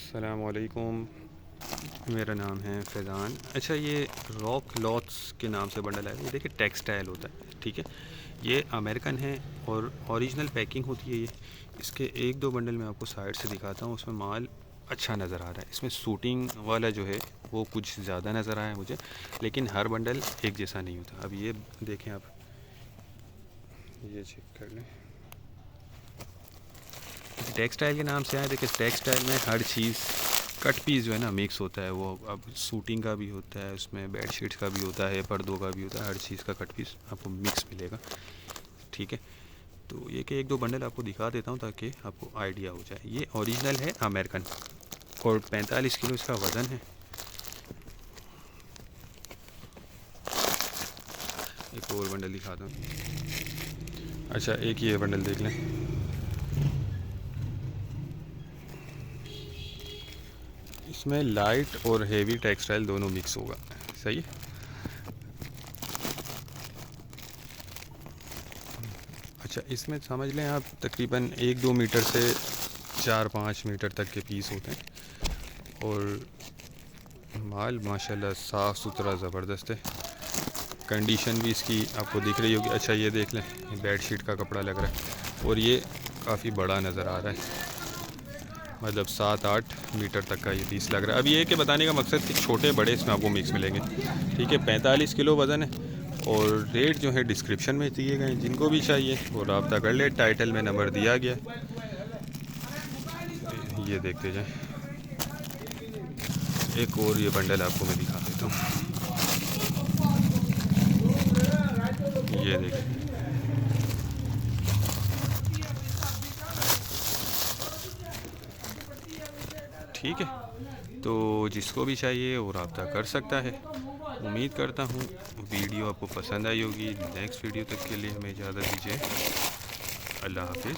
अस्सलामुअलैकुम, मेरा नाम है फैज़ान। अच्छा, ये रॉक क्लॉथ्स के नाम से बंडल है। ये देखिए टेक्सटाइल होता है, ठीक है। ये अमेरिकन है और ओरिजिनल पैकिंग होती है ये। इसके एक दो बंडल मैं आपको साइड से दिखाता हूँ, उसमें माल अच्छा नज़र आ रहा है। इसमें शूटिंग वाला जो है वो कुछ ज़्यादा नज़र आया मुझे, लेकिन हर बंडल एक जैसा नहीं होता। अब ये देखें आप, ये चेक कर लें। टेक्सटाइल के नाम से आए, देखिए टेक्सटाइल में हर चीज़ कट पीस जो है ना मिक्स होता है। वो अब सूटिंग का भी होता है, उसमें बेड शीट्स का भी होता है, पर्दों का भी होता है, हर चीज़ का कट पीस आपको मिक्स मिलेगा, ठीक है। तो ये कि एक दो बंडल आपको दिखा देता हूँ ताकि आपको आइडिया हो जाए। ये ओरिजिनल है अमेरिकन और 45 किलो इसका वज़न है। एक और बंडल दिखाता हूँ। अच्छा, एक ये बंडल देख लें। इसमें लाइट और हेवी टेक्सटाइल दोनों मिक्स होगा, सही है। अच्छा, इसमें समझ लें आप तकरीबन 1-2 मीटर से 4-5 मीटर तक के पीस होते हैं और माल माशाल्लाह साफ़ सुथरा ज़बरदस्त है। कंडीशन भी इसकी आपको दिख रही होगी। अच्छा, ये देख लें, ये बेड शीट का कपड़ा लग रहा है और ये काफ़ी बड़ा नज़र आ रहा है, मतलब 7-8 मीटर तक का ये पीस लग रहा है। अब ये कि बताने का मकसद कि छोटे बड़े इसमें आपको मिक्स मिलेंगे, ठीक है। 45 किलो वज़न है और रेट जो है डिस्क्रिप्शन में दिए गए हैं। जिनको भी चाहिए वो रब्ता कर ले, टाइटल में नंबर दिया गया है। ये देखते जाएं। एक और ये बंडल आपको मैं दिखा देता हूँ। ये देखिए, ठीक है। तो जिसको भी चाहिए वो रब्ता कर सकता है। उम्मीद करता हूँ वीडियो आपको पसंद आई होगी। नेक्स्ट वीडियो तक के लिए हमें इजाज़त दीजिए। अल्लाह हाफिज़।